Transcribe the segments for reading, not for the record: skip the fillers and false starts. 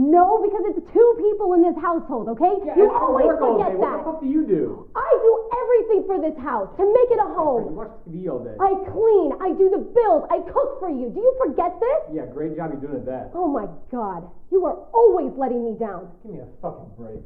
No, because it's two people in this household, okay? Yeah, you I always work all forget day. that. What the fuck do you do? I do everything for this house to make it a You home. watch TV all day. I clean, I do the bills, I cook for you. Do you forget this? Yeah, great job you're doing at that. Oh my God, you are always letting me down. Give me a fucking break.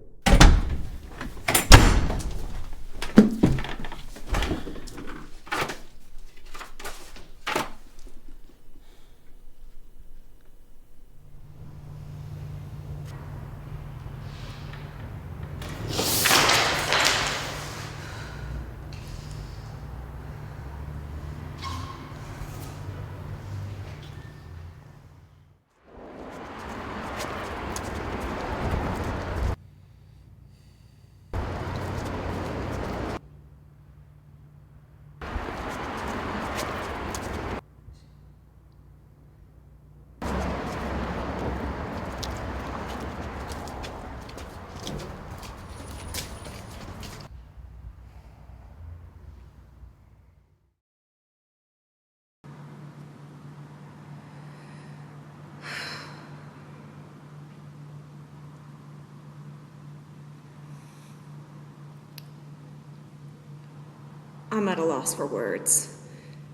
I'm at a loss for words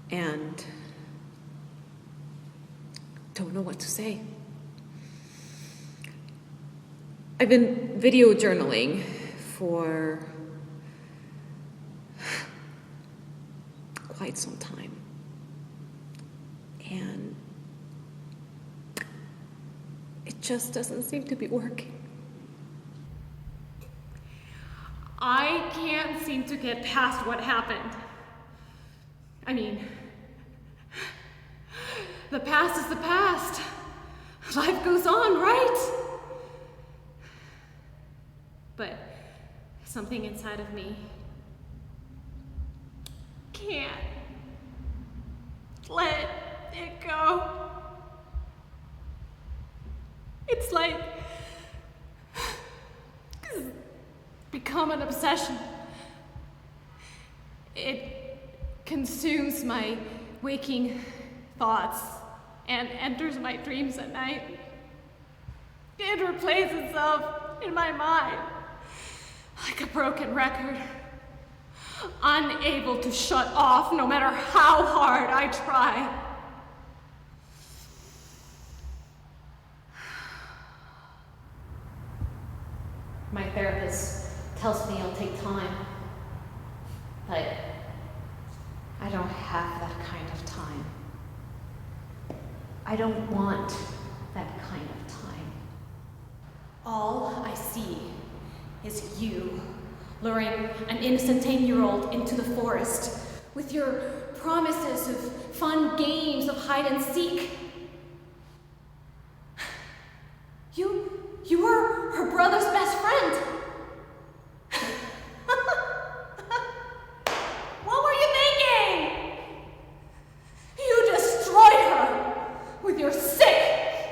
and don't know what to say. I've been video journaling for quite some time, and it just doesn't seem to be working. I can't seem to get past what happened. I mean, the past is the past. Life goes on, right? But something inside of me can't let it go. It's like become an obsession. It consumes my waking thoughts and enters my dreams at night. It replays itself in my mind like a broken record, unable to shut off no matter how hard I try. My therapist tells me I'll take time, but I don't have that kind of time. I don't want that kind of time. All I see is you luring an innocent 10-year-old into the forest with your promises of fun games of hide and seek. You were her brother's best friend. What were you thinking? You destroyed her with your sick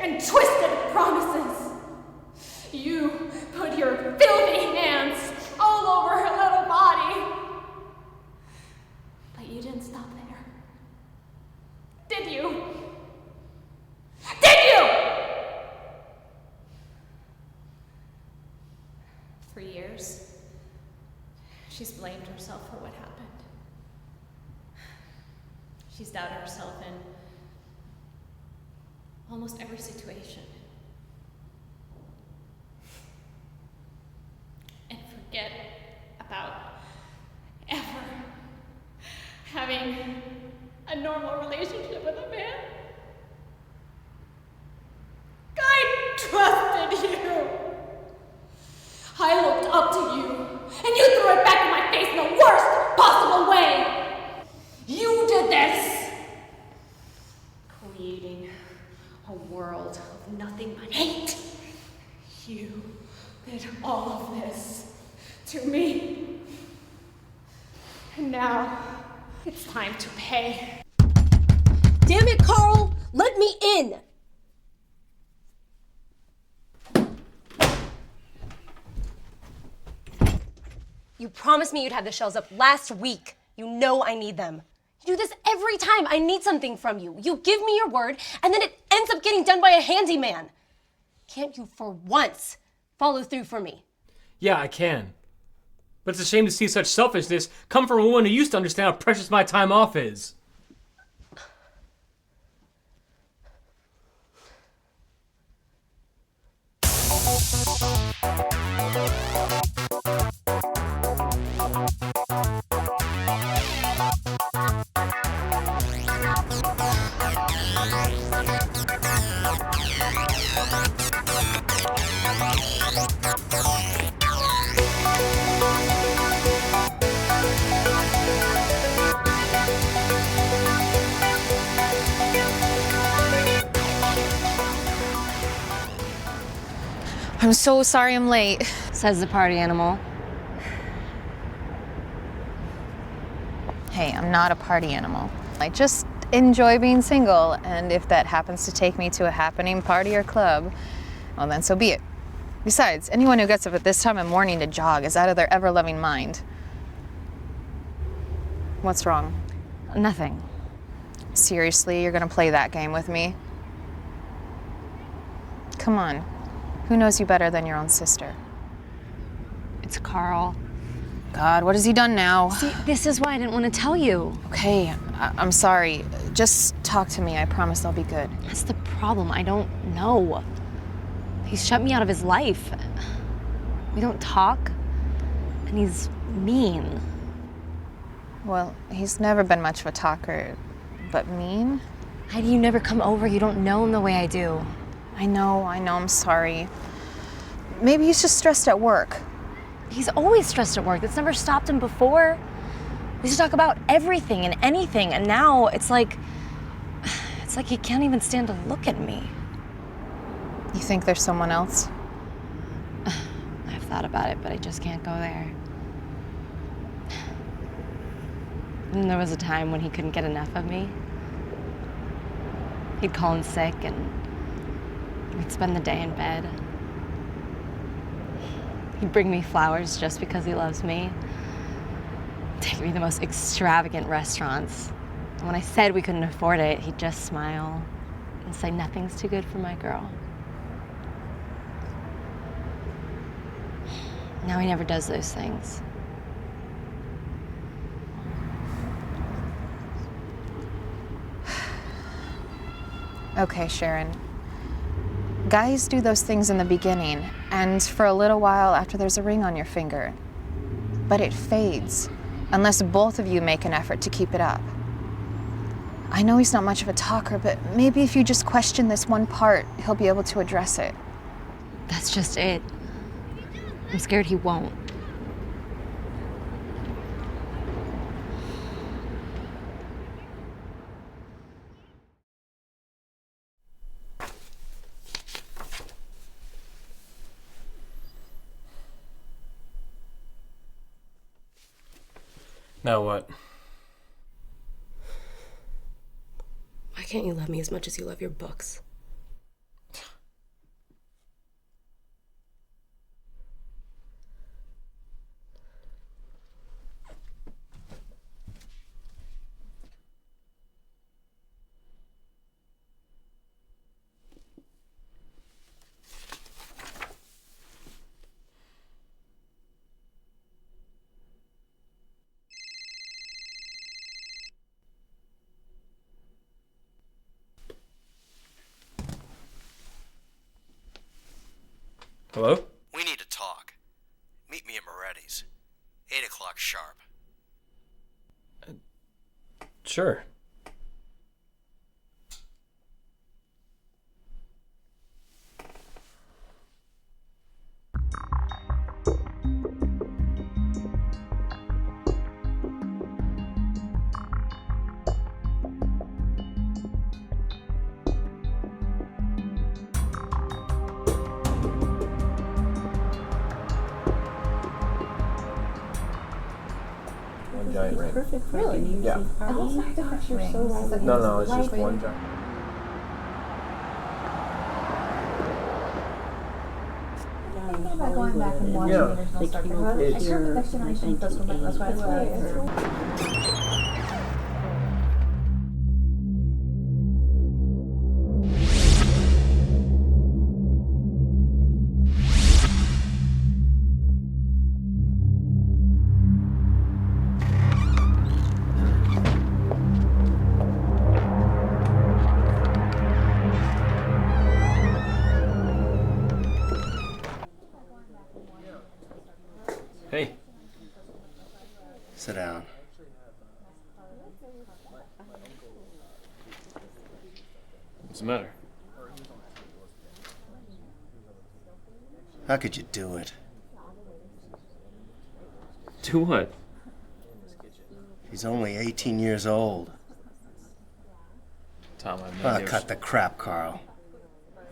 and twisted promises. You put your filthy hands all over her little body. But you didn't stop there. Did you? Did you? 3 years, she's blamed herself for what happened. She's doubted herself in almost every situation. And forget about ever having a normal relationship with a man. I trusted you. I looked up to you, and you threw it back in my face in the worst possible way. You did this. Creating a world of nothing but hate. You did all of this to me. And now, it's time to pay. Damn it, Carl! Let me in! You promised me you'd have the shelves up last week. You know I need them. You do this every time I need something from you. You give me your word, and then it ends up getting done by a handyman. Can't you, for once, follow through for me? Yeah, I can. But it's a shame to see such selfishness come from a woman who used to understand how precious my time off is. I'm so sorry I'm late. Says the party animal. Hey, I'm not a party animal. I just enjoy being single, and if that happens to take me to a happening party or club, well, then so be it. Besides, anyone who gets up at this time of morning to jog is out of their ever-loving mind. What's wrong? Nothing. Seriously, you're gonna play that game with me? Come on. Who knows you better than your own sister? It's Carl. God, what has he done now? See, this is why I didn't want to tell you. Okay, I'm sorry. Just talk to me. I promise I'll be good. That's the problem. I don't know. He's shut me out of his life. We don't talk, and he's mean. Well, he's never been much of a talker, but mean? Heidi, you never come over. You don't know him the way I do. I know, I'm sorry. Maybe he's just stressed at work. He's always stressed at work. That's never stopped him before. We used to talk about everything and anything, and now it's like he can't even stand to look at me. You think there's someone else? I've thought about it, but I just can't go there. And there was a time when he couldn't get enough of me. He'd call in sick and we'd spend the day in bed. He'd bring me flowers just because he loves me. Take me to the most extravagant restaurants. And when I said we couldn't afford it, he'd just smile and say nothing's too good for my girl. Now he never does those things. Okay, Sharon. Guys do those things in the beginning, and for a little while after there's a ring on your finger. But it fades, unless both of you make an effort to keep it up. I know he's not much of a talker, but maybe if you just question this one part, he'll be able to address it. That's just it. I'm scared he won't. Now what? Why can't you love me as much as you love your books? Hello? We need to talk. Meet me at Moretti's. 8 o'clock sharp. Sure. One giant ring. Perfect, really? Yeah. And those are the pictures so well. No, it's just one giant. About going back and watching Yeah. the original Star Trek. I heard the Next Generation does remember. That's why it's What's the matter? How could you do it? Do what? He's only 18 years old. Tom, I Ah, mean, cut the crap, Carl.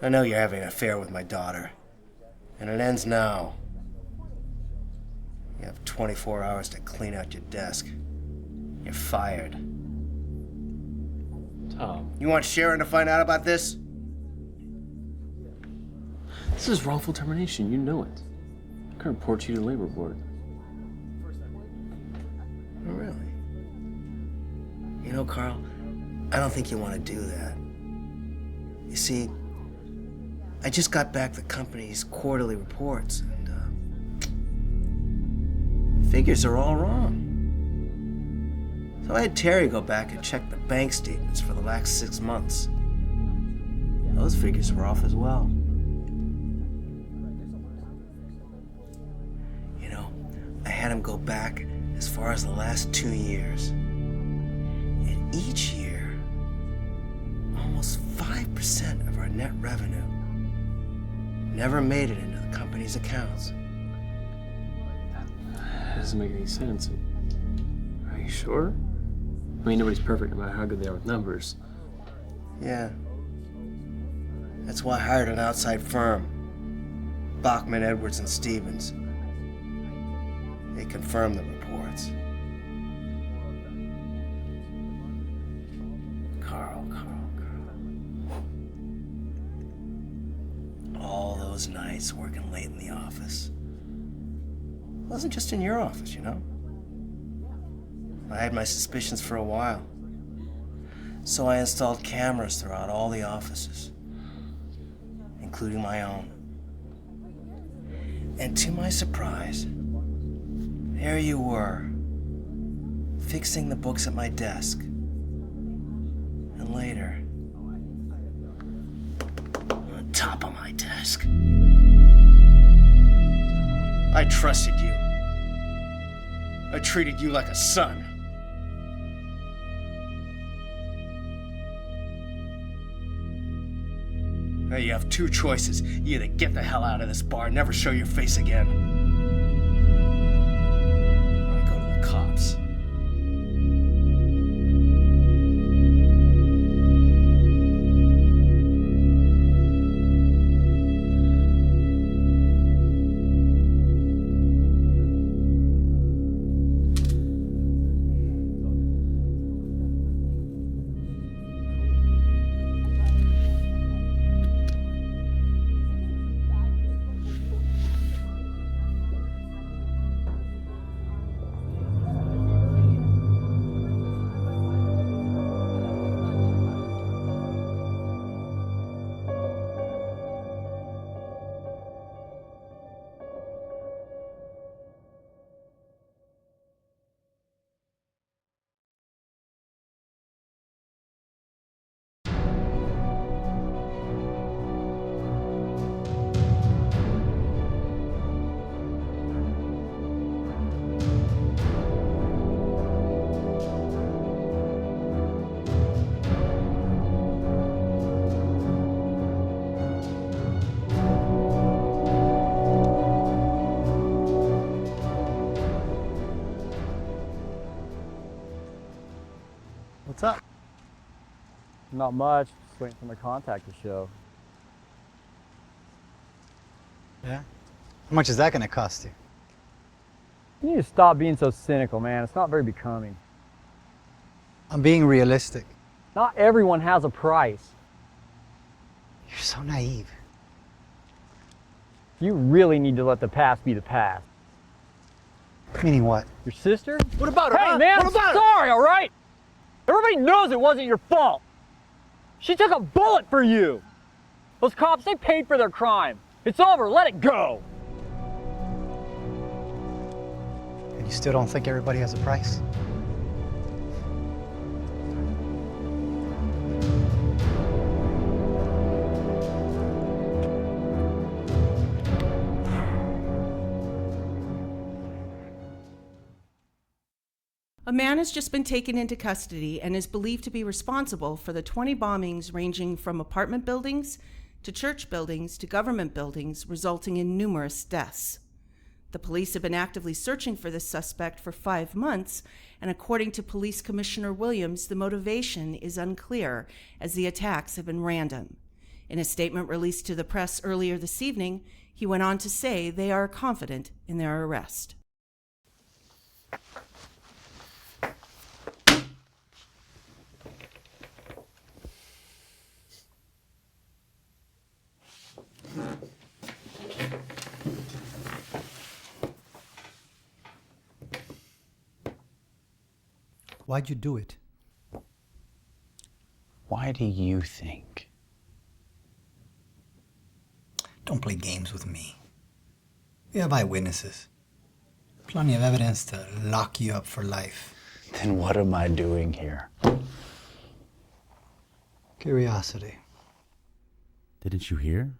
I know you're having an affair with my daughter. And it ends now. You have 24 hours to clean out your desk. You're fired. Tom. You want Sharon to find out about this? This is wrongful termination. You know it. I can report you to the labor board. Oh, really? You know, Carl, I don't think you want to do that. You see, I just got back the company's quarterly reports, and figures are all wrong. So I had Terry go back and check the bank statements for the last 6 months. Those figures were off as well. You know, I had him go back as far as the last 2 years. And each year, almost 5% of our net revenue never made it into the company's accounts. That doesn't make any sense. Are you sure? I mean, nobody's perfect no matter how good they are with numbers. Yeah. That's why I hired an outside firm, Bachman, Edwards, and Stevens. They confirmed the reports. Carl. All those nights working late in the office. It wasn't just in your office, you know? I had my suspicions for a while. So I installed cameras throughout all the offices, including my own. And to my surprise, there you were, fixing the books at my desk. And later, on top of my desk. I trusted you. I treated you like a son. Now you have two choices. You either get the hell out of this bar and never show your face again, or I go to the cops. What's up? Not much. Just waiting for my contact to show. Yeah? How much is that gonna cost you? You need to stop being so cynical, man. It's not very becoming. I'm being realistic. Not everyone has a price. You're so naive. You really need to let the past be the past. Meaning what? Your sister? What about her? Hey, huh? man, What I'm about her? sorry, all right? Everybody knows it wasn't your fault. She took a bullet for you. Those cops, they paid for their crime. It's over, let it go. And you still don't think everybody has a price? A man has just been taken into custody and is believed to be responsible for the 20 bombings ranging from apartment buildings to church buildings to government buildings, resulting in numerous deaths. The police have been actively searching for this suspect for 5 months, and according to Police Commissioner Williams, the motivation is unclear as the attacks have been random. In a statement released to the press earlier this evening, he went on to say they are confident in their arrest. Why'd you do it? Why do you think? Don't play games with me. We have eyewitnesses. Plenty of evidence to lock you up for life. Then what am I doing here? Curiosity. Didn't you hear?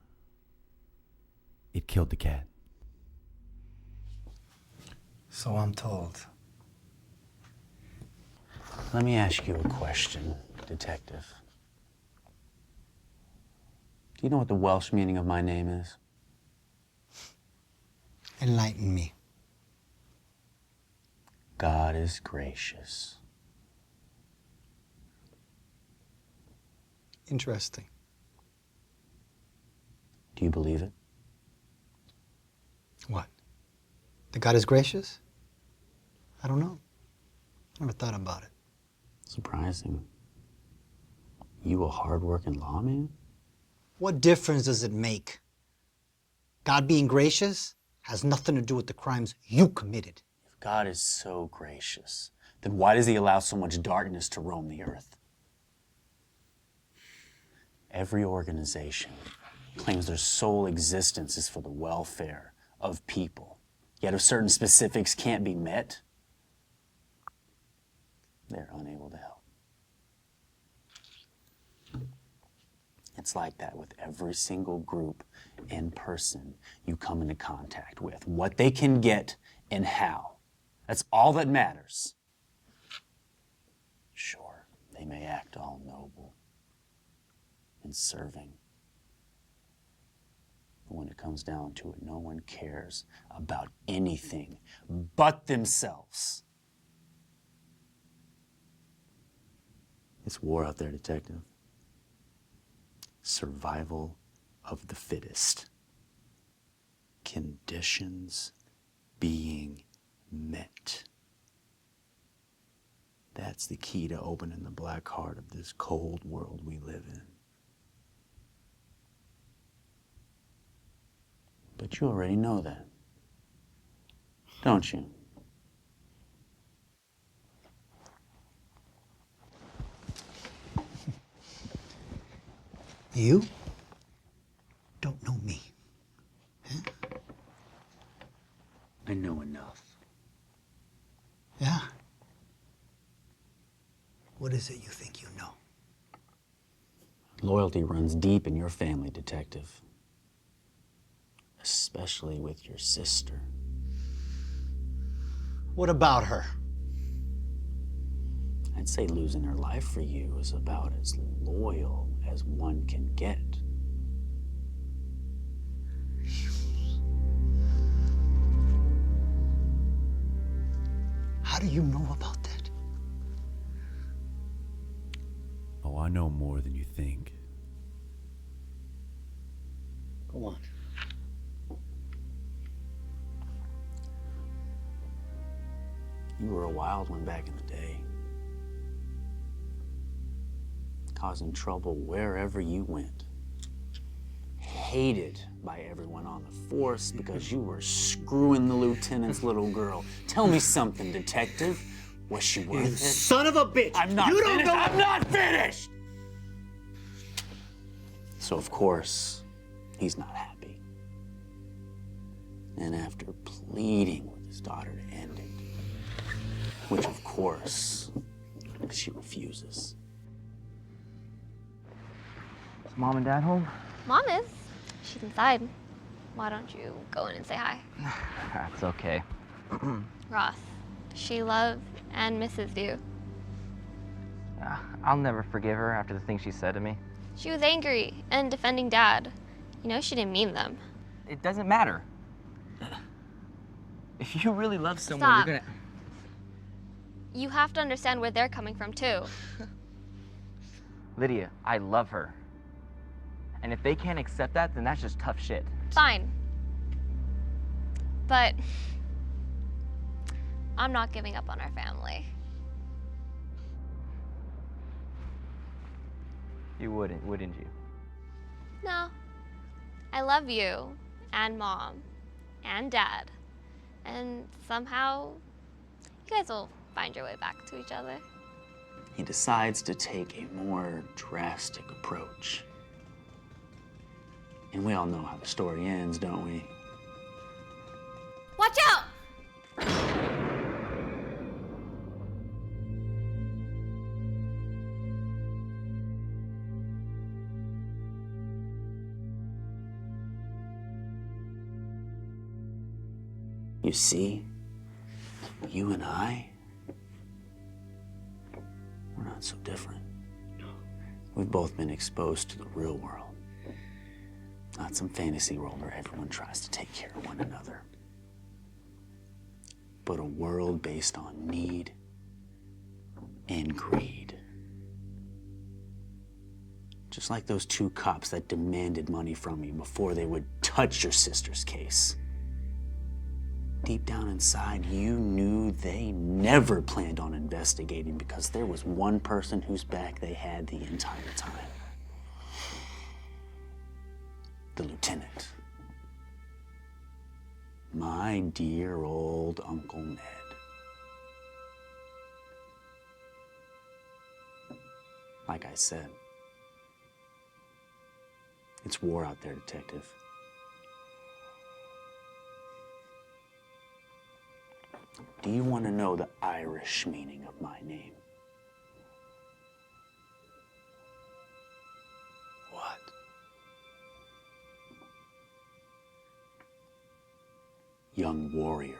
It killed the cat. So I'm told. Let me ask you a question, Detective. Do you know what the Welsh meaning of my name is? Enlighten me. God is gracious. Interesting. Do you believe it? What? That God is gracious? I don't know. Never thought about it. Surprising. You a hard-working lawman? What difference does it make? God being gracious has nothing to do with the crimes you committed. If God is so gracious, then why does he allow so much darkness to roam the earth? Every organization claims their sole existence is for the welfare of people. Yet if certain specifics can't be met, they're unable to help. It's like that with every single group and person you come into contact with. What they can get and how. That's all that matters. Sure, they may act all noble and serving. But when it comes down to it, no one cares about anything but themselves. It's war out there, Detective. Survival of the fittest. Conditions being met. That's the key to opening the black heart of this cold world we live in. But you already know that, don't you? You don't know me. Huh? I know enough. Yeah? What is it you think you know? Loyalty runs deep in your family, Detective. Especially with your sister. What about her? I'd say losing her life for you is about as loyal as one can get. How do you know about that? Oh, I know more than you think. Go on. You were a wild one back in the day. Causing trouble wherever you went. Hated by everyone on the force because you were screwing the lieutenant's little girl. Tell me something, Detective. Was she worth it? Son of a bitch! I'm not you finished! Don't know. I'm not finished! So, of course, he's not happy. And after pleading with his daughter to end it, which, of course, she refuses. Is Mom and Dad home? Mom is. She's inside. Why don't you go in and say hi? That's okay. Ross, she loved and misses you. I'll never forgive her after the things she said to me. She was angry and defending Dad. You know she didn't mean them. It doesn't matter. If you really love someone, Stop. you're gonna... You have to understand where they're coming from, too. Lydia, I love her. And if they can't accept that, then that's just tough shit. Fine. But I'm not giving up on our family. You wouldn't you? No. I love you, and Mom, and Dad. And somehow, you guys will find your way back to each other. He decides to take a more drastic approach. And we all know how the story ends, don't we? Watch out! You see, you and I, we're not so different. We've both been exposed to the real world. Not some fantasy world where everyone tries to take care of one another. But a world based on need and greed. Just like those two cops that demanded money from you before they would touch your sister's case. Deep down inside, you knew they never planned on investigating because there was one person whose back they had the entire time. The lieutenant. My dear old Uncle Ned. Like I said, it's war out there, detective. Do you want to know the Irish meaning of my name? What? Young warrior.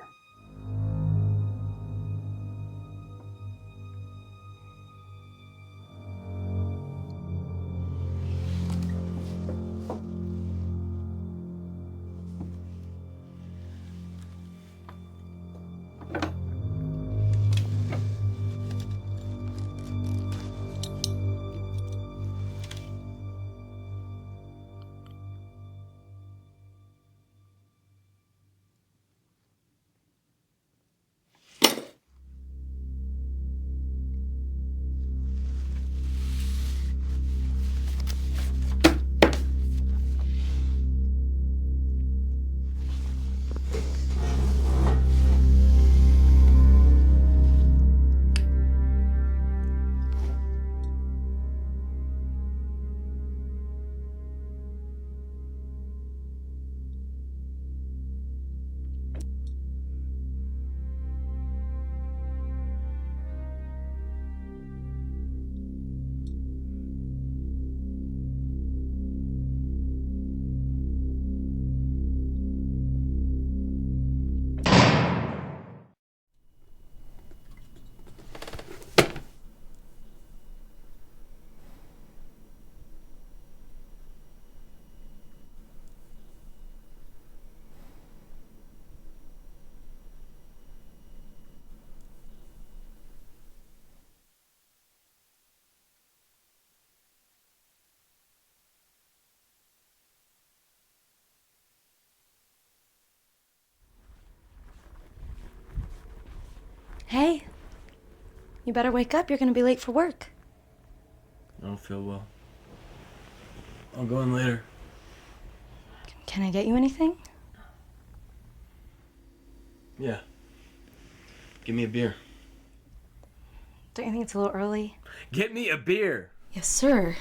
Hey, you better wake up. You're gonna be late for work. I don't feel well. I'll go in later. Can I get you anything? Yeah. Give me a beer. Don't you think it's a little early? Get me a beer! Yes, sir.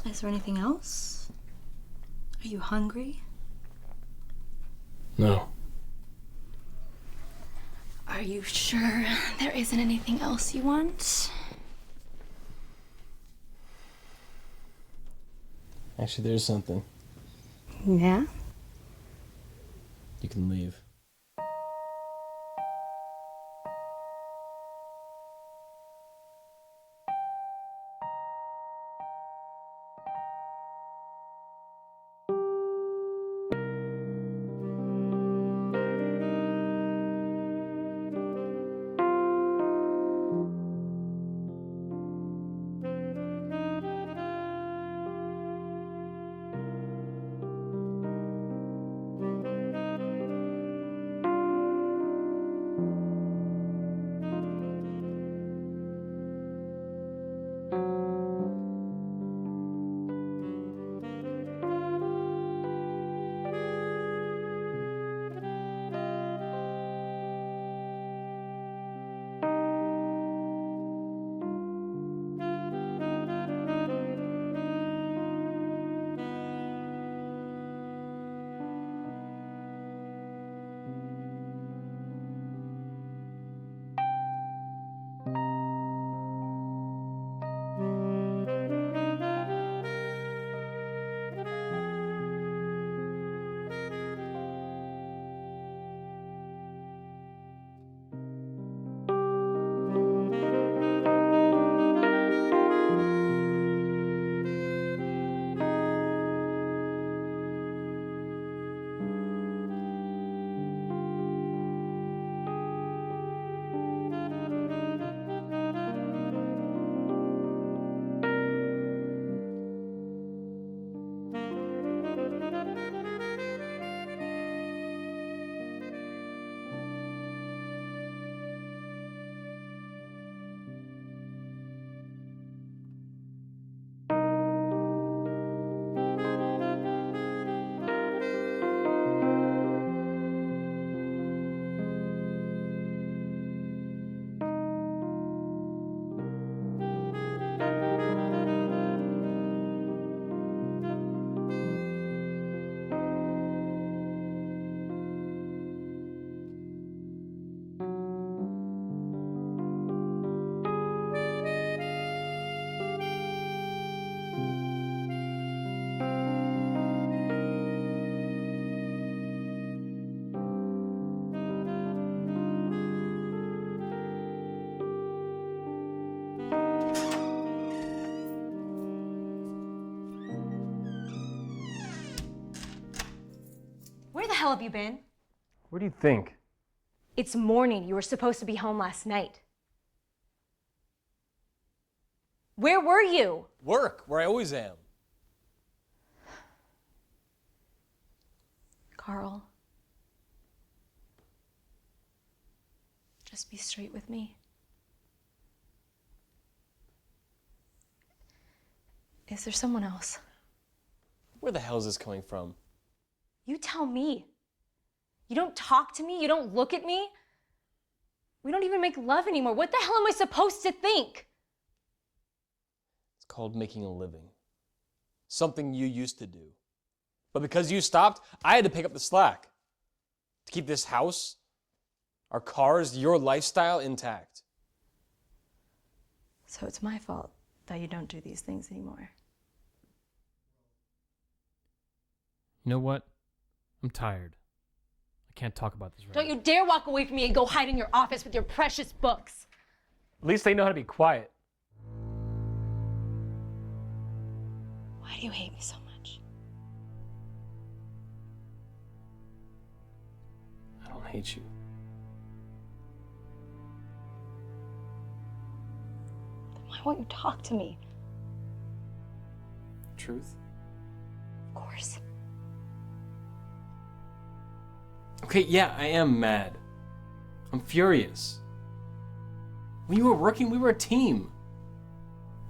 Is there anything else? Are you hungry? No. Are you sure there isn't anything else you want? Actually, there's something. Yeah? You can leave. Where the hell have you been? What do you think? It's morning. You were supposed to be home last night. Where were you? Work, where I always am. Carl. Just be straight with me. Is there someone else? Where the hell is this coming from? You tell me. You don't talk to me. You don't look at me. We don't even make love anymore. What the hell am I supposed to think? It's called making a living. Something you used to do. But because you stopped, I had to pick up the slack. To keep this house, our cars, your lifestyle intact. So it's my fault that you don't do these things anymore. You know what? I'm tired. I can't talk about this right Don't you dare walk away from me and go hide in your office with your precious books. At least they know how to be quiet. Why do you hate me so much? I don't hate you. Then why won't you talk to me? Truth? Of course. Okay, yeah, I am mad. I'm furious. When you were working, we were a team.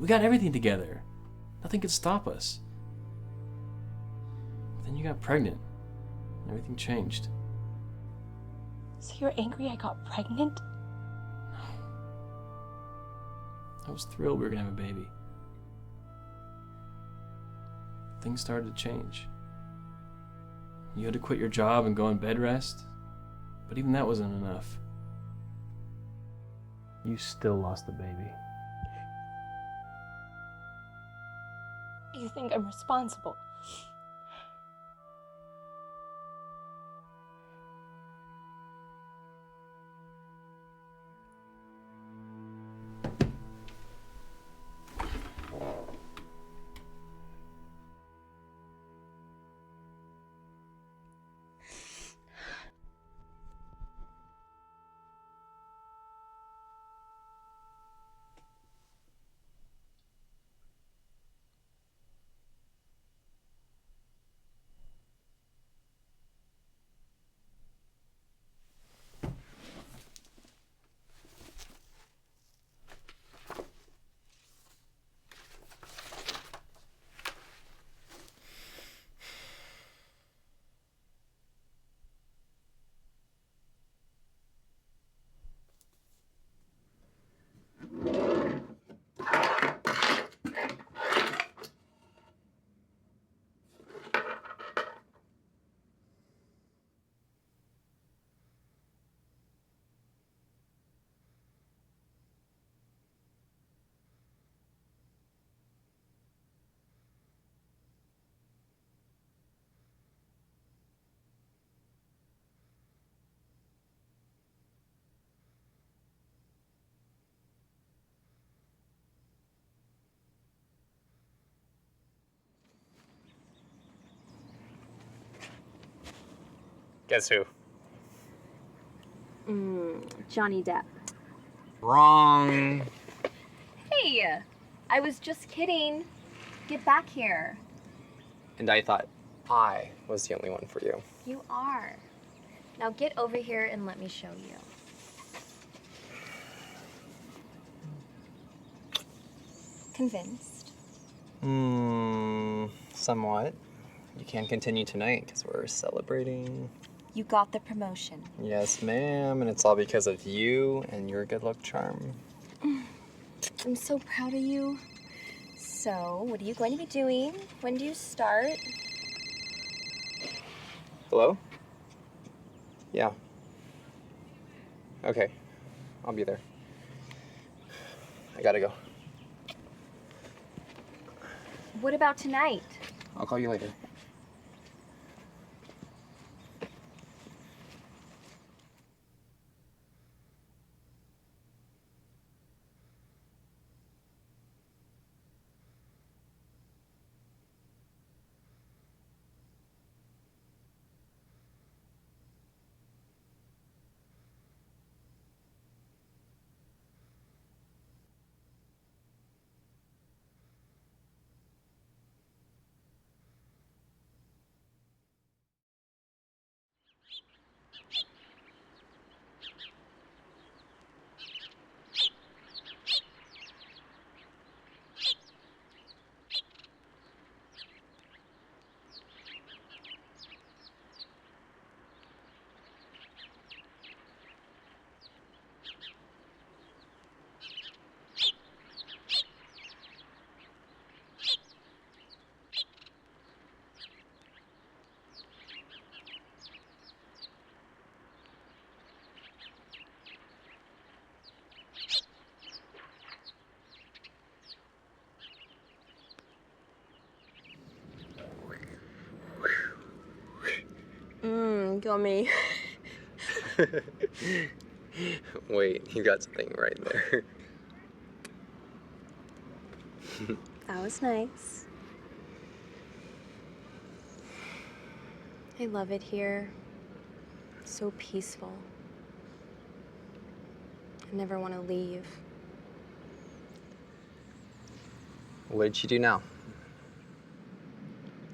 We got everything together. Nothing could stop us. But then you got pregnant. And everything changed. So you're angry I got pregnant? I was thrilled we were gonna have a baby. things started to change. You had to quit your job and go on bed rest, but even that wasn't enough. You still lost the baby. You think I'm responsible? Guess who? Johnny Depp. Wrong. Hey! I was just kidding. Get back here. And I thought I was the only one for you. You are. Now get over here and let me show you. Convinced? Somewhat. You can't continue tonight because we're celebrating. You got the promotion. Yes, ma'am, and it's all because of you and your good luck charm. I'm so proud of you. So, what are you going to be doing? When do you start? Hello? Yeah. Okay, I'll be there. I gotta go. What about tonight? I'll call you later. Gummy. Wait, you got something right there. That was nice. I love it here. It's so peaceful. I never want to leave. What did you do now?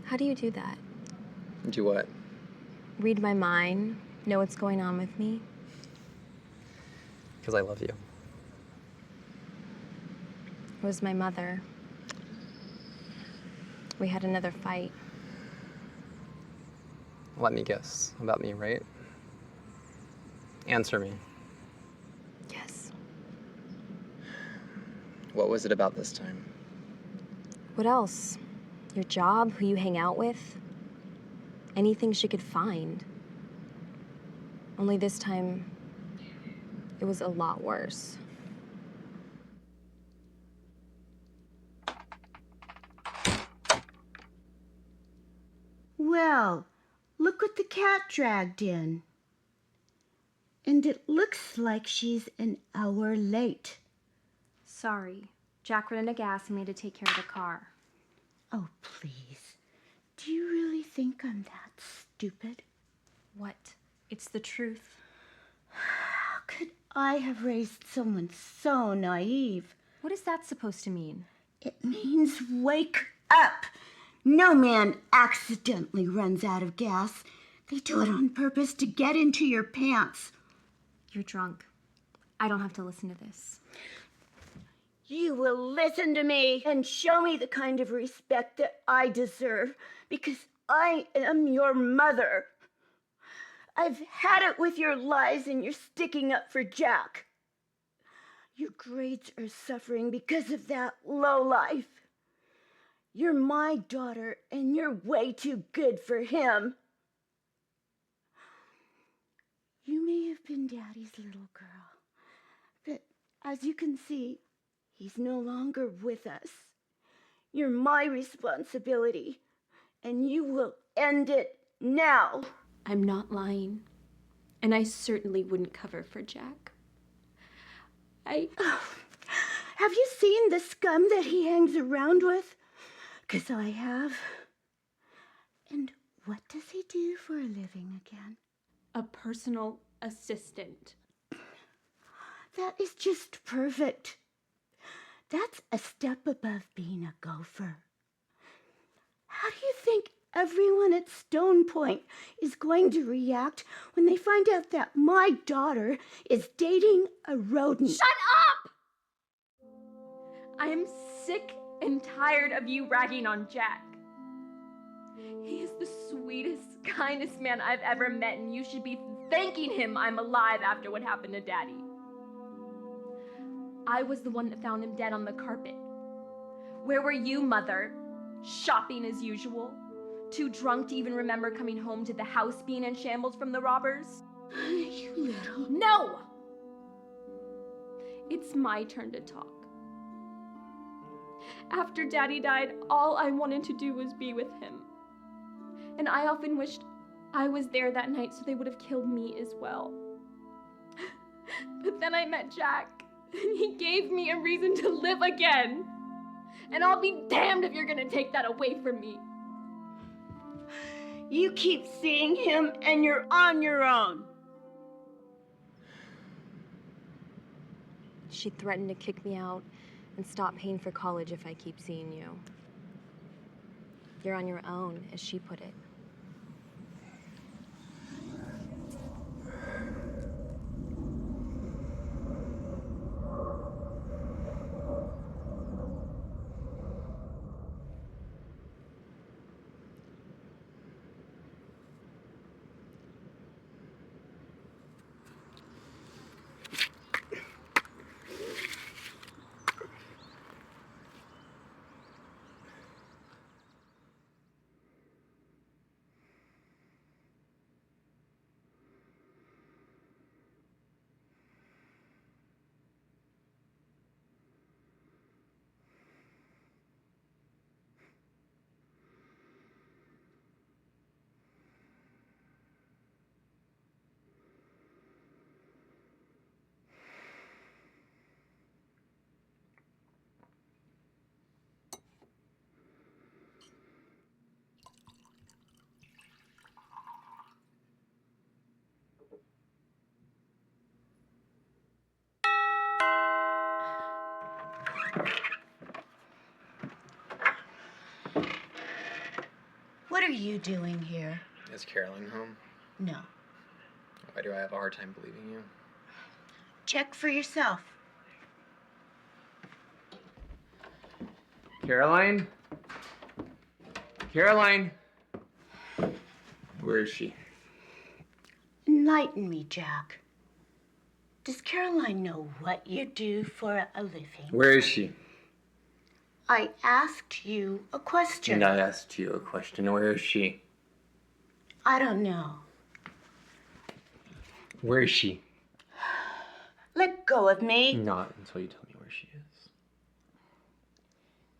How do you do that? Do what? Read my mind? Know what's going on with me? Because I love you. It was my mother. We had another fight. Let me guess. About me, right? Answer me. Yes. What was it about this time? What else? your job, who you hang out with, anything she could find. Only this time, it was a lot worse. Well, look what the cat dragged in. And it looks like she's an hour late. Sorry. Jack ran out of gas and we had to take care of the car. Oh, please. Do you really think I'm that stupid? What? It's the truth. How could I have raised someone so naive? What is that supposed to mean? It means wake up. No man accidentally runs out of gas. They do it on purpose to get into your pants. You're drunk. I don't have to listen to this. You will listen to me and show me the kind of respect that I deserve, because I am your mother. I've had it with your lies and your sticking up for Jack. Your grades are suffering because of that lowlife. You're my daughter, and you're way too good for him. You may have been Daddy's little girl, but as you can see, he's no longer with us. You're my responsibility, and you will end it now. I'm not lying, and I certainly wouldn't cover for Jack. Have you seen the scum that he hangs around with? 'Cause I have. And what does he do for a living again? A personal assistant. That is just perfect. That's a step above being a gopher. How do you think everyone at Stone Point is going to react when they find out that my daughter is dating a rodent? Shut up! I am sick and tired of you ragging on Jack. He is the sweetest, kindest man I've ever met, and you should be thanking him I'm alive after what happened to Daddy. I was the one that found him dead on the carpet. Where were you, Mother? Shopping as usual? Too drunk to even remember coming home to the house being in shambles from the robbers? You little... No! It's my turn to talk. After Daddy died, all I wanted to do was be with him. And I often wished I was there that night so they would have killed me as well. But then I met Jack, and he gave me a reason to live again. And I'll be damned if you're gonna take that away from me. You keep seeing him and you're on your own. She threatened to kick me out and stop paying for college if I keep seeing you. You're on your own, as she put it. What are you doing here? Is Caroline home? No. Why do I have a hard time believing you? Check for yourself. Caroline? Caroline? Where is she? Enlighten me, Jack. Does Caroline know what you do for a living? Where is she? I asked you a question. And I asked you a question. Where is she? I don't know. Where is she? Let go of me. Not until you tell me where she is.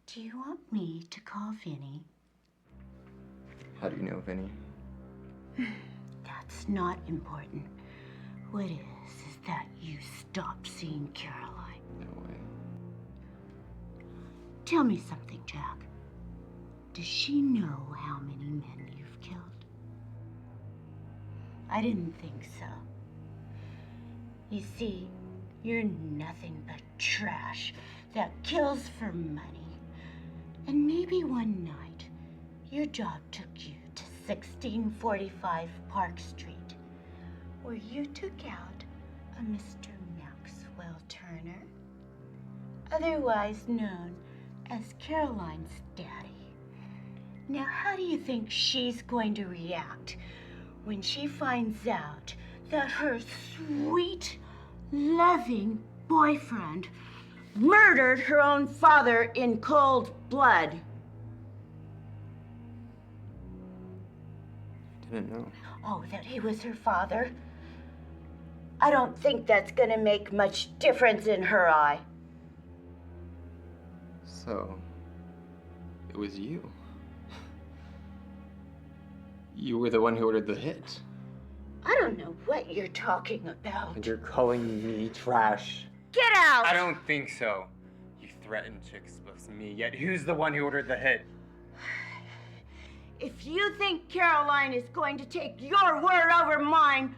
Do you want me to call Vinny? How do you know, Vinny? That's not important. What is that you stopped seeing Caroline. No way. Tell me something, Jack. Does she know how many men you've killed? I didn't think so. You see, you're nothing but trash that kills for money. And maybe one night, your job took you to 1645 Park Street, where you took out a Mr. Maxwell Turner, otherwise known as Caroline's daddy. Now, how do you think she's going to react when she finds out that her sweet, loving boyfriend murdered her own father in cold blood? Didn't know. Oh, that he was her father? I don't think that's gonna make much difference in her eye. So, it was you. You were the one who ordered the hit. I don't know what you're talking about. And you're calling me trash. Get out! I don't think so. You threatened to expose me, yet who's the one who ordered the hit? If you think Caroline is going to take your word over mine,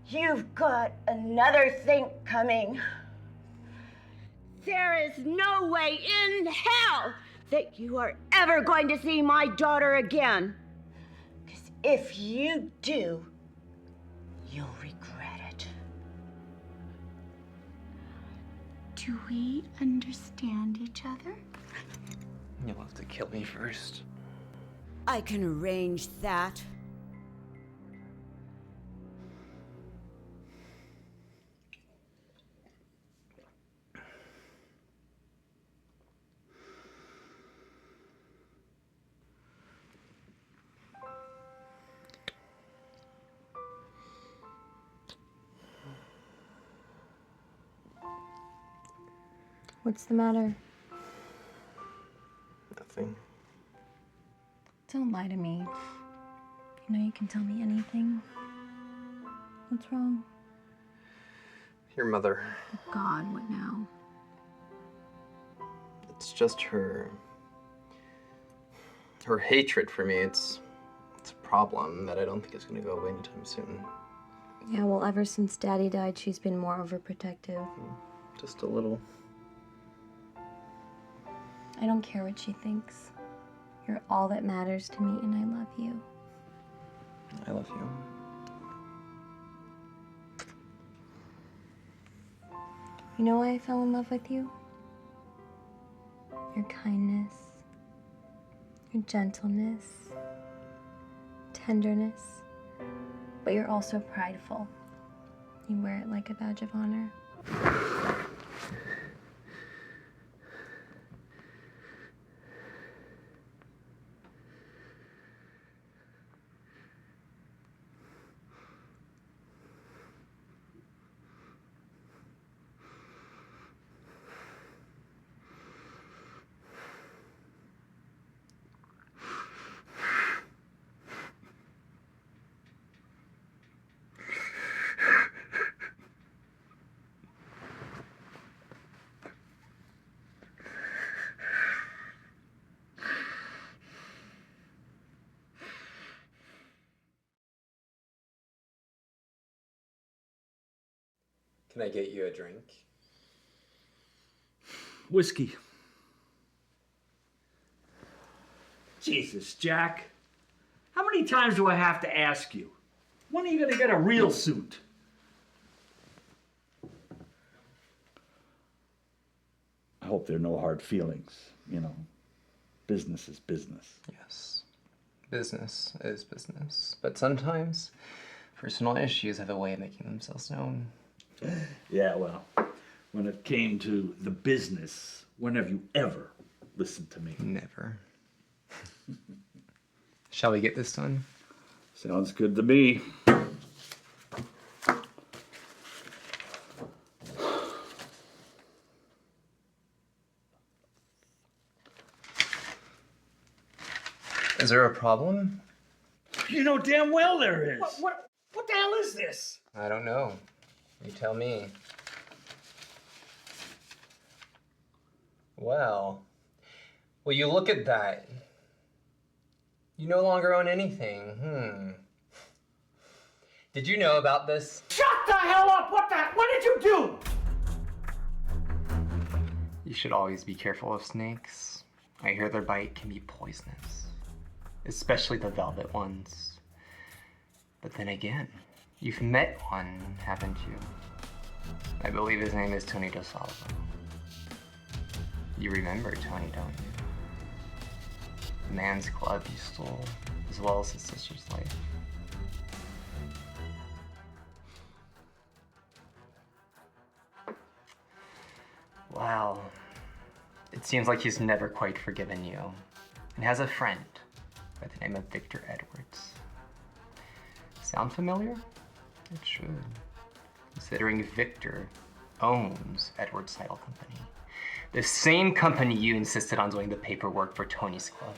you've got another think coming. There is no way in hell that you are ever going to see my daughter again. Because if you do, you'll regret it. Do we understand each other? You'll have to kill me first. I can arrange that. What's the matter? Nothing. Don't lie to me. You know you can tell me anything. What's wrong? Your mother. Oh God, what now? It's just her hatred for me. It's a problem that I don't think is going to go away anytime soon. Yeah, well, ever since Daddy died, she's been more overprotective. Just a little. I don't care what she thinks. You're all that matters to me, and I love you. I love you. You know why I fell in love with you? Your kindness, your gentleness, tenderness, but you're also prideful. You wear it like a badge of honor. Can I get you a drink? Whiskey. Jesus, Jack. How many times do I have to ask you? When are you gonna get a real suit? I hope there are no hard feelings. You know, business is business. Yes. Business is business. But sometimes personal issues have a way of making themselves known. Yeah, well, when it came to the business, when have you ever listen to me. Never. Shall we get this done? Sounds good to me. Is there a problem? You know damn well there is. What the hell is this? I don't know. You tell me. Well, you look at that. You no longer own anything. Did you know about this? Shut the hell up! What did you do? You should always be careful of snakes. I hear their bite can be poisonous, especially the velvet ones. But then again, you've met one, haven't you? I believe his name is Tony DeSalvo. You remember Tony, don't you? The man's club you stole, as well as his sister's life. Wow. It seems like he's never quite forgiven you, and has a friend by the name of Victor Edwards. Sound familiar? It should, considering Victor owns Edwards Title Company. The same company you insisted on doing the paperwork for Tony's club,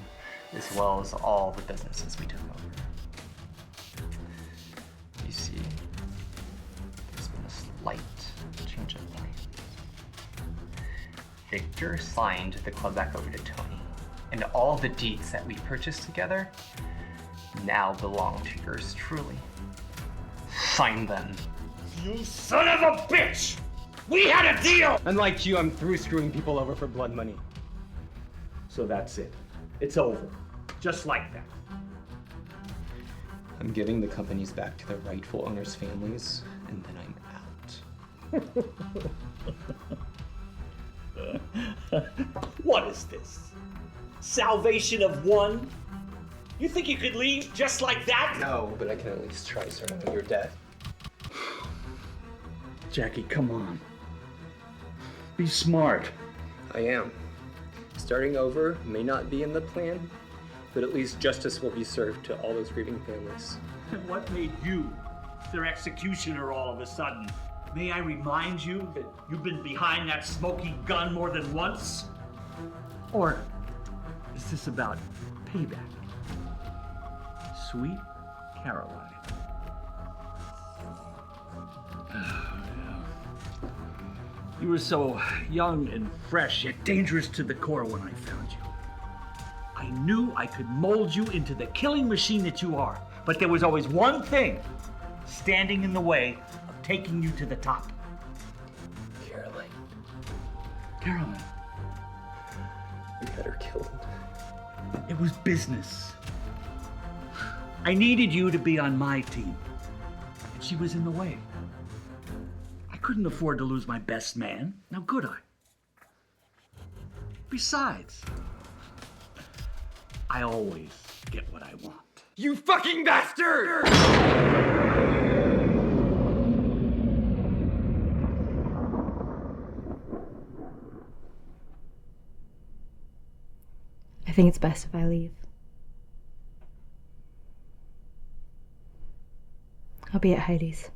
as well as all the businesses we took over. You see, there's been a slight change of plan. Victor signed the club back over to Tony, and all the deeds that we purchased together now belong to yours truly. Sign them. You son of a bitch! We had a deal! Unlike you, I'm through screwing people over for blood money. So that's it. It's over. Just like that. I'm giving the companies back to their rightful owners' families, and then I'm out. What is this? Salvation of one? You think you could leave just like that? No, but I can at least try, sir, when you're dead. Jackie, come on. Be smart. I am. Starting over may not be in the plan, but at least justice will be served to all those grieving families. And what made you their executioner all of a sudden? May I remind you that you've been behind that smoking gun more than once? Or is this about payback? Sweet Caroline. You were so young and fresh, yet dangerous to the core when I found you. I knew I could mold you into the killing machine that you are, but there was always one thing standing in the way of taking you to the top. Caroline. Caroline. We had her killed. It was business. I needed you to be on my team, and she was in the way. I couldn't afford to lose my best man, now could I? Besides, I always get what I want. You fucking bastard! I think it's best if I leave. I'll be at Heidi's.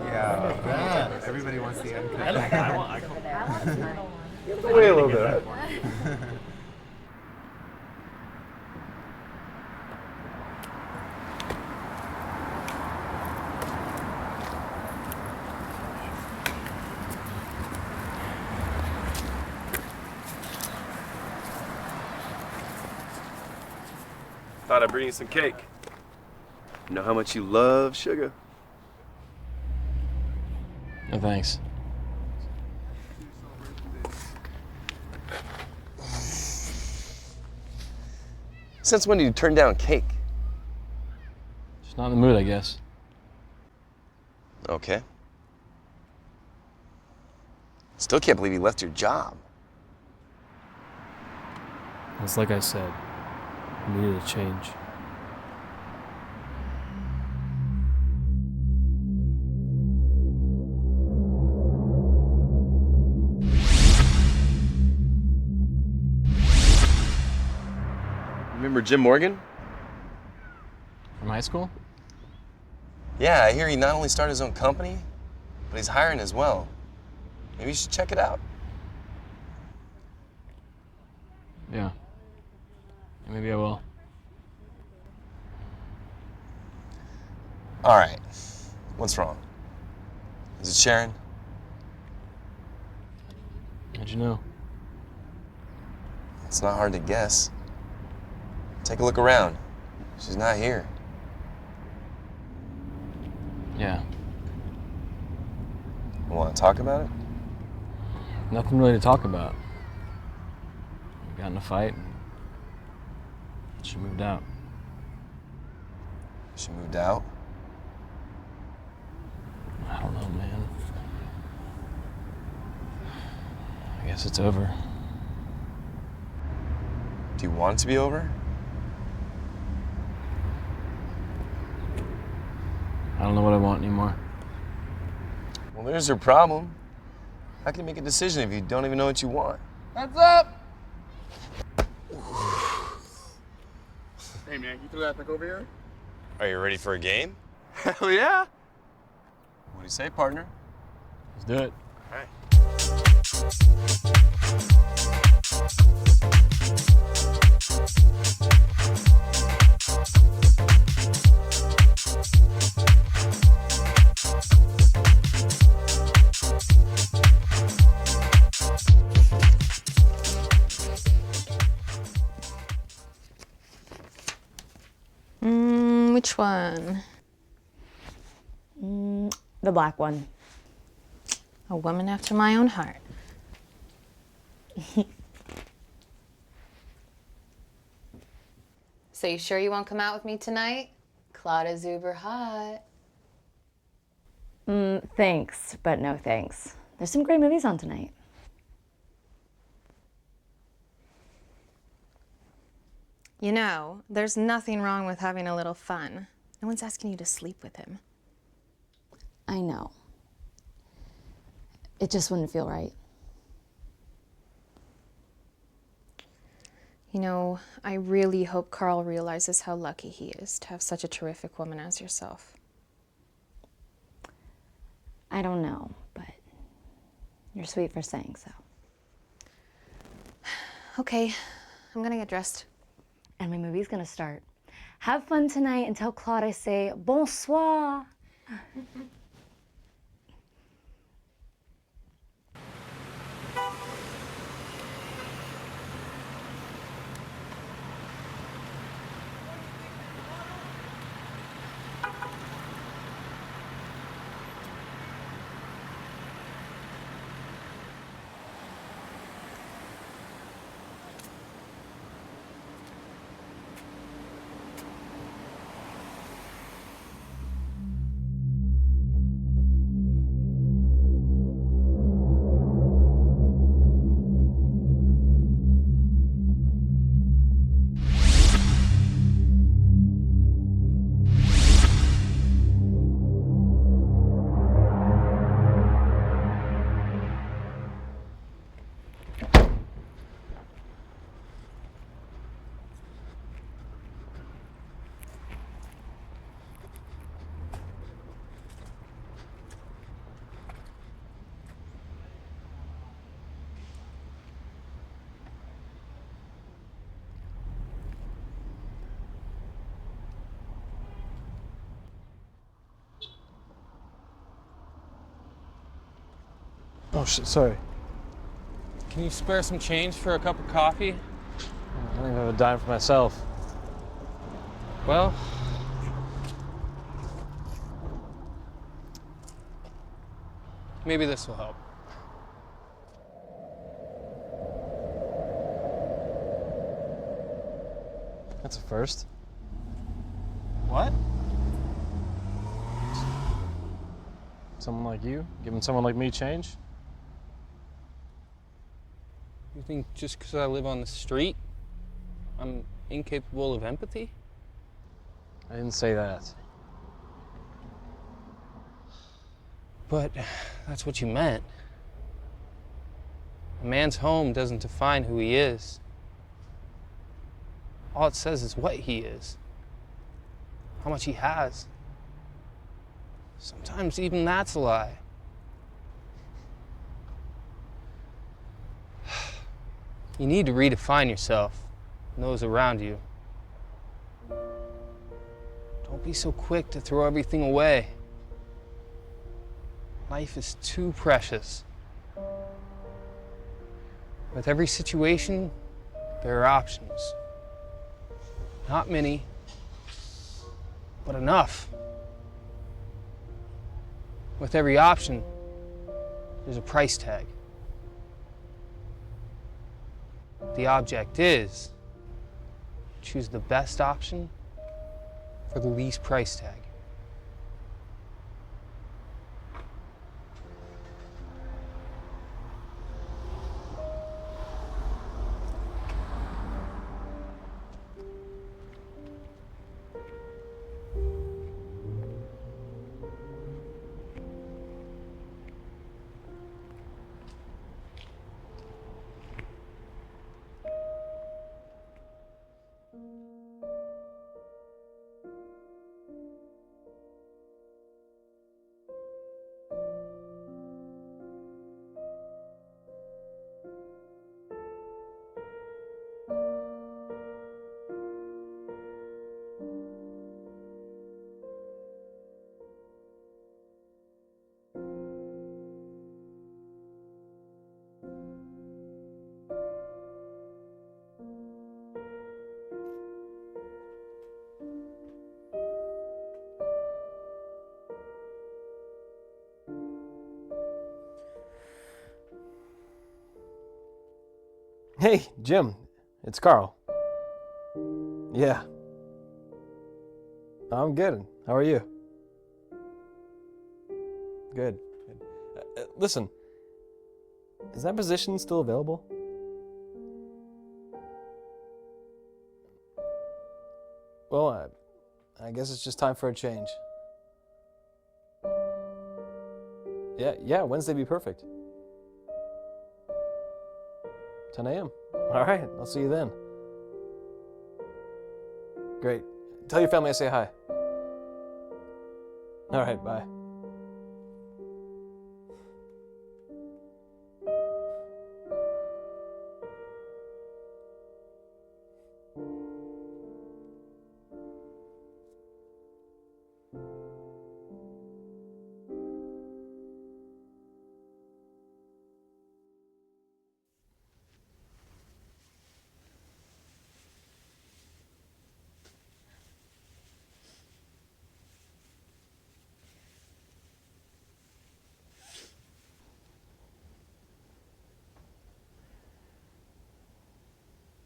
Yeah, Wait a little bit. Thought I'd bring you some cake. You know how much you love sugar. No thanks. Since when did you turn down cake? Just not in the mood, I guess. Okay. Still can't believe you left your job. It's like I said, I needed a change. Remember Jim Morgan? From high school? Yeah, I hear he not only started his own company, but he's hiring as well. Maybe you should check it out. Yeah. Maybe I will. All right. What's wrong? Is it Sharon? How'd you know? It's not hard to guess. Take a look around. She's not here. Yeah. You want to talk about it? Nothing really to talk about. We got in a fight and she moved out. She moved out? I don't know, man. I guess it's over. Do you want it to be over? I don't know what I want anymore. Well, there's your problem. How can you make a decision if you don't even know what you want? Heads up! Hey man, you threw that back over here? Are you ready for a game? Hell yeah! What do you say, partner? Let's do it. All right. Which one? The black one. A woman after my own heart. So you sure you won't come out with me tonight? Claude is uber hot. Thanks, but no thanks. There's some great movies on tonight. You know, there's nothing wrong with having a little fun. No one's asking you to sleep with him. I know. It just wouldn't feel right. You know, I really hope Carl realizes how lucky he is to have such a terrific woman as yourself. I don't know, but you're sweet for saying so. Okay, I'm gonna get dressed. And my movie's gonna start. Have fun tonight and tell Claude I say bonsoir. Oh, shit, sorry. Can you spare some change for a cup of coffee? I don't even have a dime for myself. Well, maybe this will help. That's a first. What? Someone like you giving someone like me change? You think just because I live on the street, I'm incapable of empathy? I didn't say that. But that's what you meant. A man's home doesn't define who he is. All it says is what he is, how much he has. Sometimes even that's a lie. You need to redefine yourself and those around you. Don't be so quick to throw everything away. Life is too precious. With every situation, there are options. Not many, but enough. With every option, there's a price tag. The object is, choose the best option for the least price tag. Hey, Jim, it's Carl. Yeah. I'm good. How are you? Good. Listen, is that position still available? Well, I guess it's just time for a change. Yeah, Wednesday be perfect. 10 a.m. All right, I'll see you then. Great. Tell your family I say hi. All right, bye.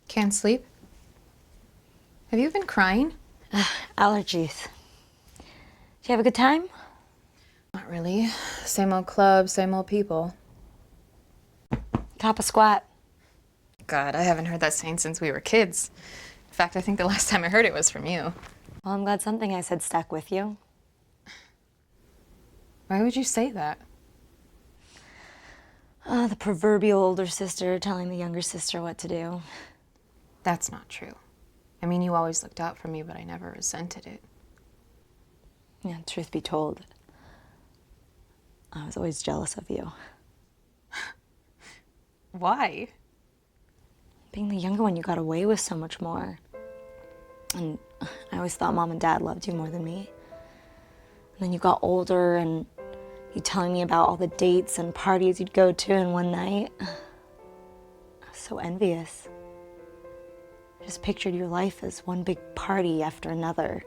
Can't sleep? Have you been crying? Allergies. Did you have a good time? Not really. Same old club, same old people. Top of squat. God, I haven't heard that saying since we were kids. In fact, I think the last time I heard it was from you. Well, I'm glad something I said stuck with you. Why would you say that? The proverbial older sister telling the younger sister what to do. That's not true. I mean, you always looked out for me, but I never resented it. Yeah, truth be told, I was always jealous of you. Why? Being the younger one, you got away with so much more. And I always thought Mom and Dad loved you more than me. And then you got older and You telling me about all the dates and parties you'd go to in one night. I was so envious. I just pictured your life as one big party after another.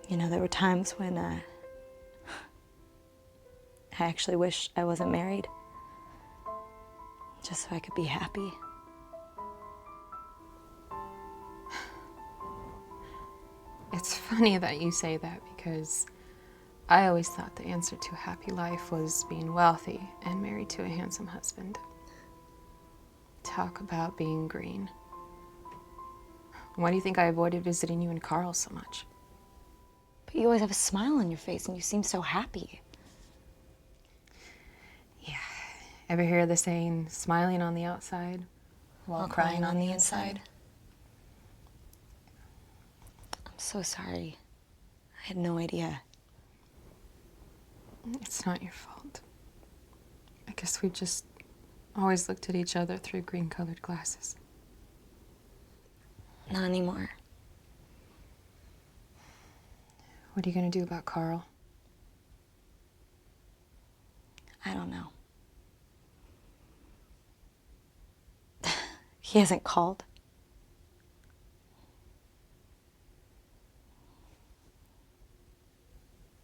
You know, there were times when I actually wish I wasn't married, just so I could be happy. It's funny that you say that because I always thought the answer to a happy life was being wealthy and married to a handsome husband. Talk about being green. Why do you think I avoided visiting you and Carl so much? But you always have a smile on your face and you seem so happy. Ever hear the saying, smiling on the outside while crying on the inside? I'm so sorry. I had no idea. It's not your fault. I guess we've just always looked at each other through green-colored glasses. Not anymore. What are you gonna do about Carl? I don't know. He hasn't called.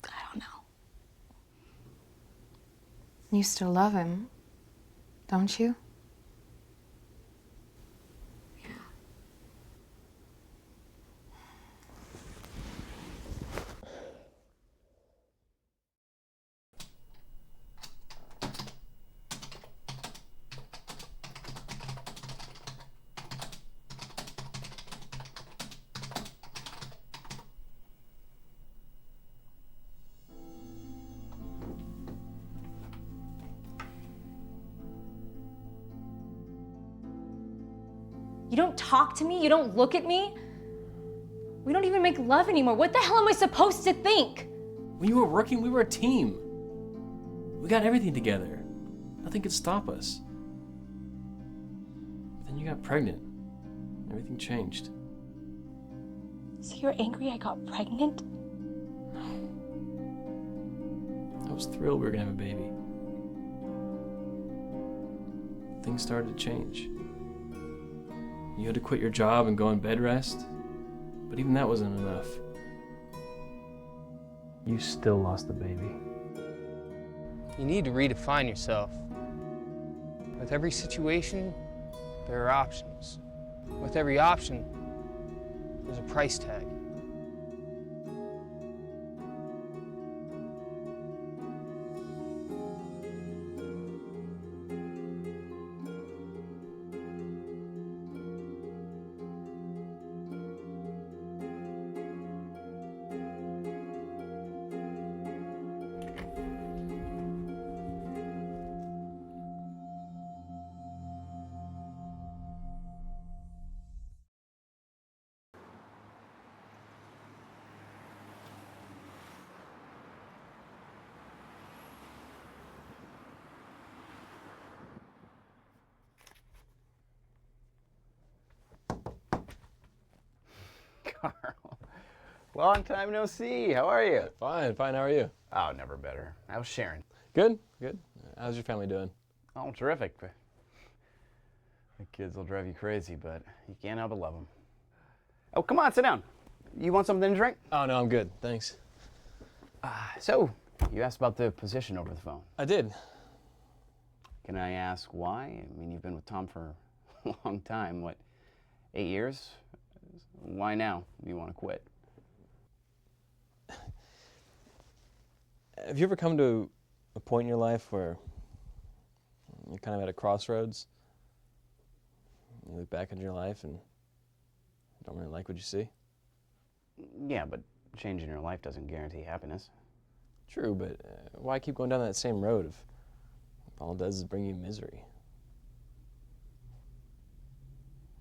I don't know. You still love him, don't you? You don't talk to me, you don't look at me. We don't even make love anymore. What the hell am I supposed to think? When you were working, we were a team. We got everything together. Nothing could stop us. But then you got pregnant. Everything changed. So you're angry I got pregnant? I was thrilled we were gonna have a baby. Things started to change. You had to quit your job and go on bed rest, but even that wasn't enough. You still lost the baby. You need to redefine yourself. With every situation, there are options. With every option, there's a price tag. Carl, long time no see. How are you? Fine. How are you? Oh, never better. How's Sharon? Good. How's your family doing? Oh, terrific. The kids will drive you crazy, but you can't help but love them. Oh, come on, sit down. You want something to drink? Oh, no, I'm good. Thanks. So, you asked about the position over the phone. I did. Can I ask why? I mean, you've been with Tom for a long time. What, 8 years? Why now do you want to quit? Have you ever come to a point in your life where you're kind of at a crossroads? You look back on your life and don't really like what you see? Yeah, but changing your life doesn't guarantee happiness. True, but why keep going down that same road if all it does is bring you misery?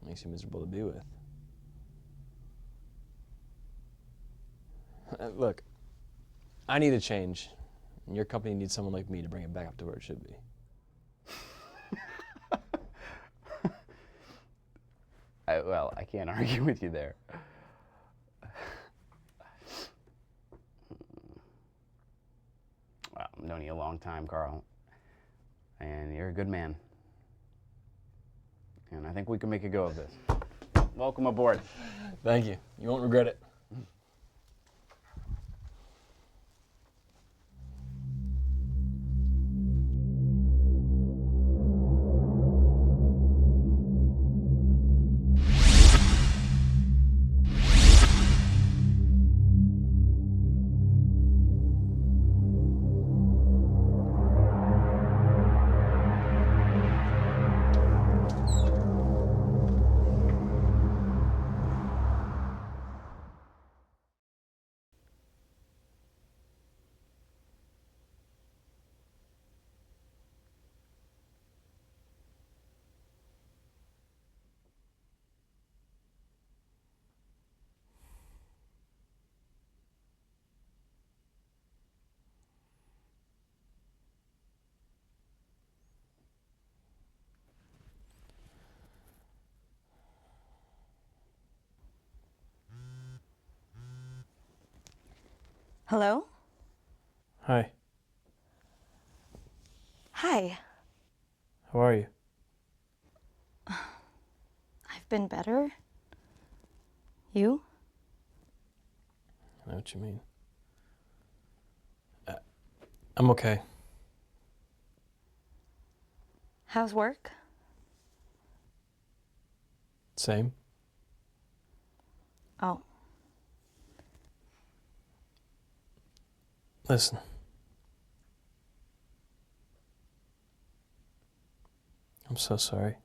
It makes you miserable to be with. Look, I need a change, and your company needs someone like me to bring it back up to where it should be. Well, I can't argue with you there. long time, Carl. And you're a good man. And I think we can make a go of this. Welcome aboard. Thank you. You won't regret it. Hello? Hi. Hi. How are you? I've been better. You? I know what you mean. I'm okay. How's work? Same. Oh. Listen. I'm so sorry.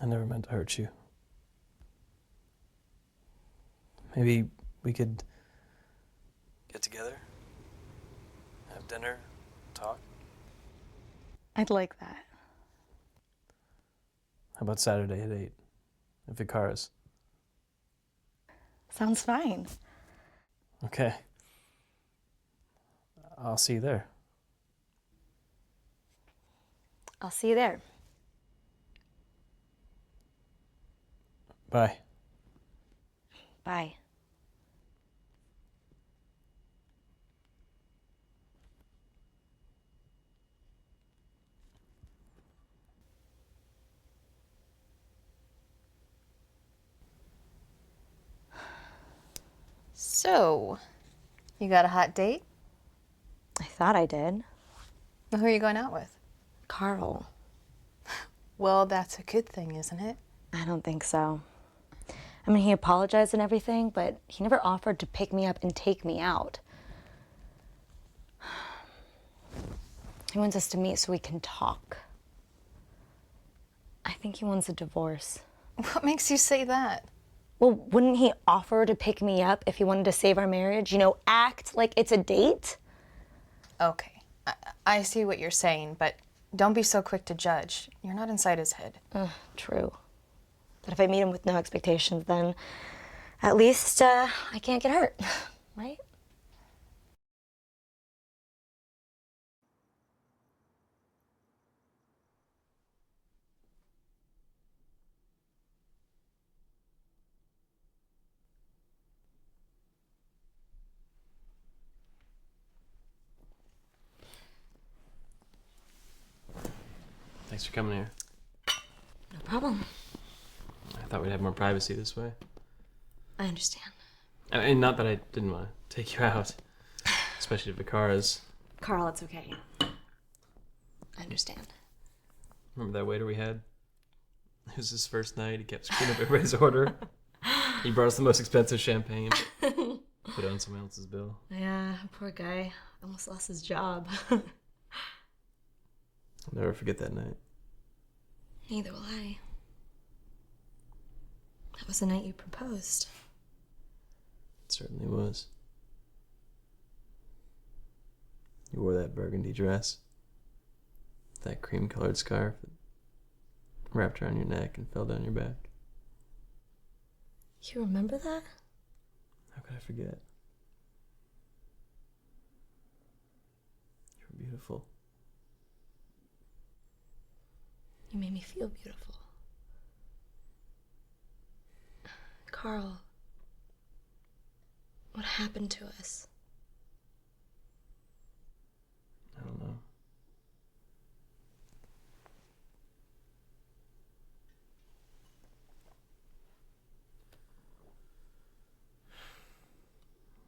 I never meant to hurt you. Maybe we could get together, have dinner, talk. I'd like that. How about Saturday at 8 at Vicaris? Sounds fine. Okay. I'll see you there. I'll see you there. Bye. Bye. So, you got a hot date? I thought I did. Who are you going out with? Carl. Well, that's a good thing, isn't it? I don't think so. I mean, he apologized and everything, but he never offered to pick me up and take me out. He wants us to meet so we can talk. I think he wants a divorce. What makes you say that? Well, wouldn't he offer to pick me up if he wanted to save our marriage? You know, act like it's a date? Okay, I see what you're saying, but don't be so quick to judge. You're not inside his head. True. But if I meet him with no expectations, then at least I can't get hurt, right? Thanks for coming here. No problem. I thought we'd have more privacy this way. I understand. I mean, not that I didn't want to take you out, especially to Vicaris. Carl, it's okay. I understand. Remember that waiter we had? It was his first night. He kept screwing up everybody's order. He brought us the most expensive champagne, but put it on someone else's bill. Yeah, poor guy. Almost lost his job. I'll never forget that night. Neither will I. That was the night you proposed. It certainly was. You wore that burgundy dress, that cream-colored scarf that wrapped around your neck and fell down your back. You remember that? How could I forget? You were beautiful. You made me feel beautiful. Carl, What happened to us? I don't know.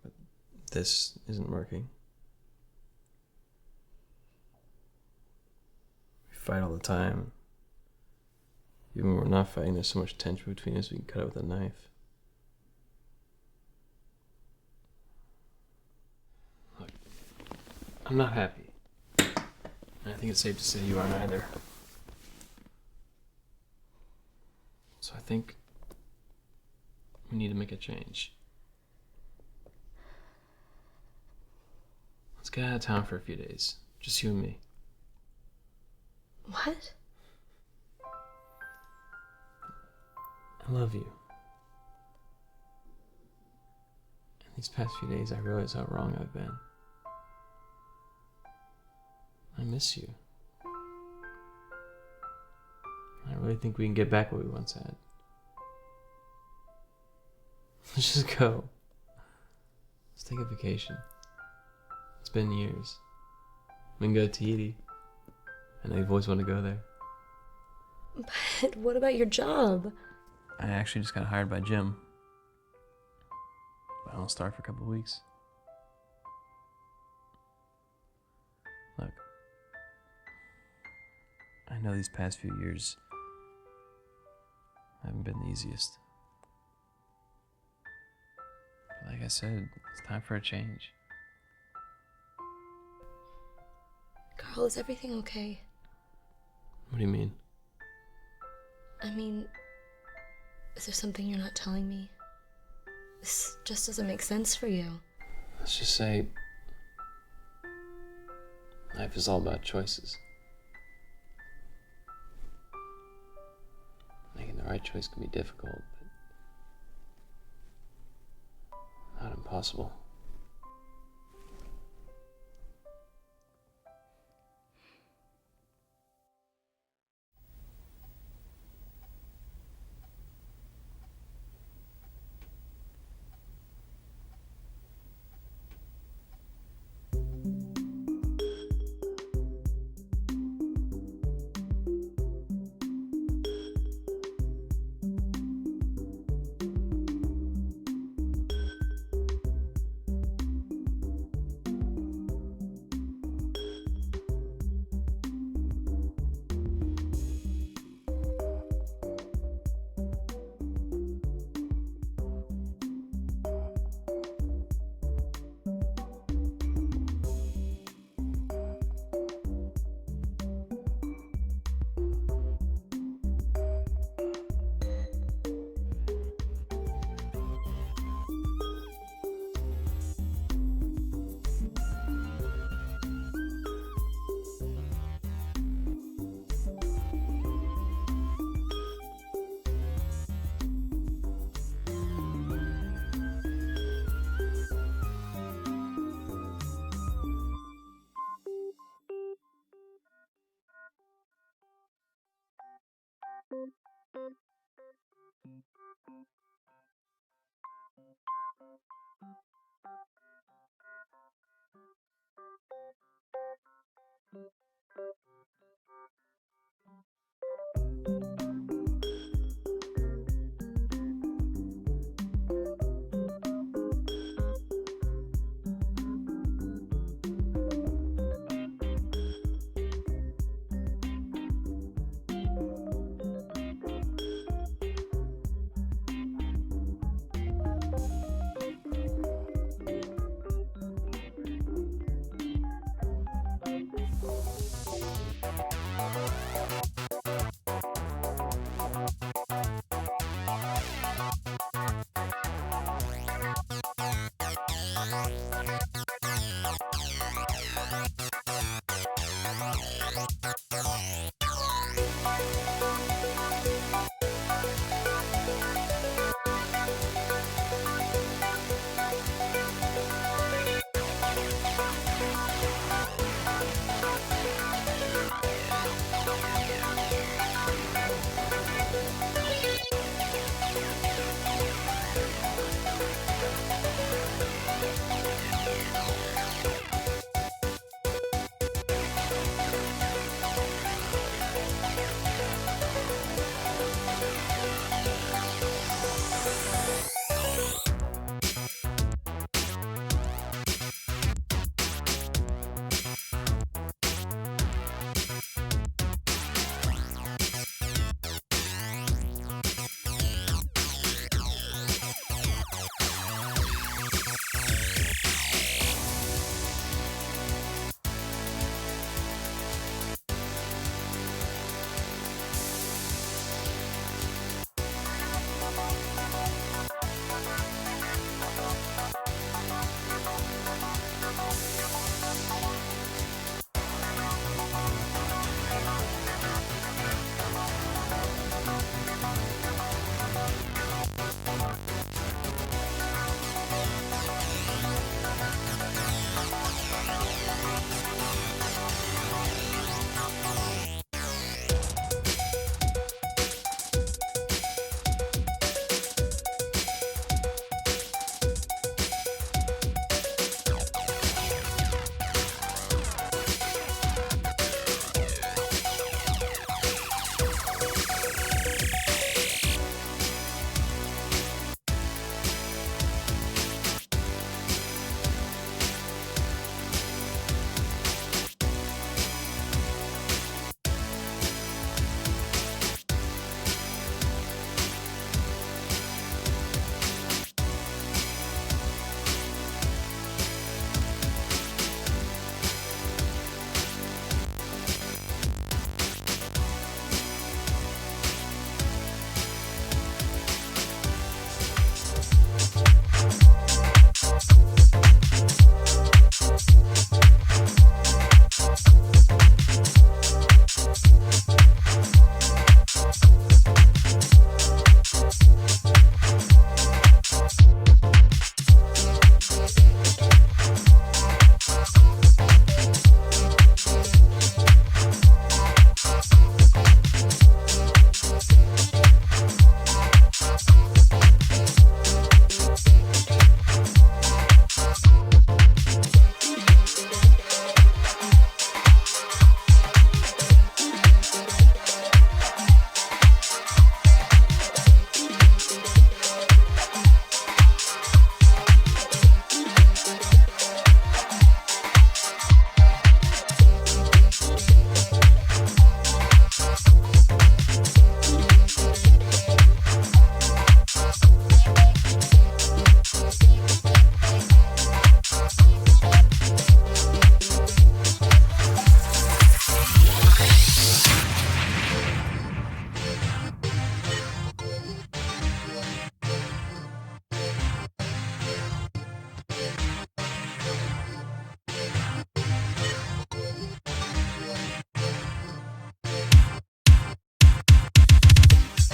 But this isn't working. We fight all the time. Even when we're not fighting, there's so much tension between us, we can cut it with a knife. Look, I'm not happy. And I think it's safe to say you aren't either. So I think we need to make a change. Let's get out of town for a few days. Just you and me. What? I love you. And these past few days, I realize how wrong I've been. I miss you. I really think we can get back what we once had. Let's just go. Let's take a vacation. It's been years. We can go to Tahiti. I know you've always wanted to go there. But what about your job? I actually just got hired by Jim. But I'll start for a couple of weeks. Look, I know these past few years haven't been the easiest. But like I said, it's time for a change. Carl, is everything okay? What do you mean? I mean, is there something you're not telling me? This just doesn't make sense for you. Let's just say life is all about choices. Making the right choice can be difficult, but not impossible.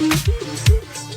Thank you.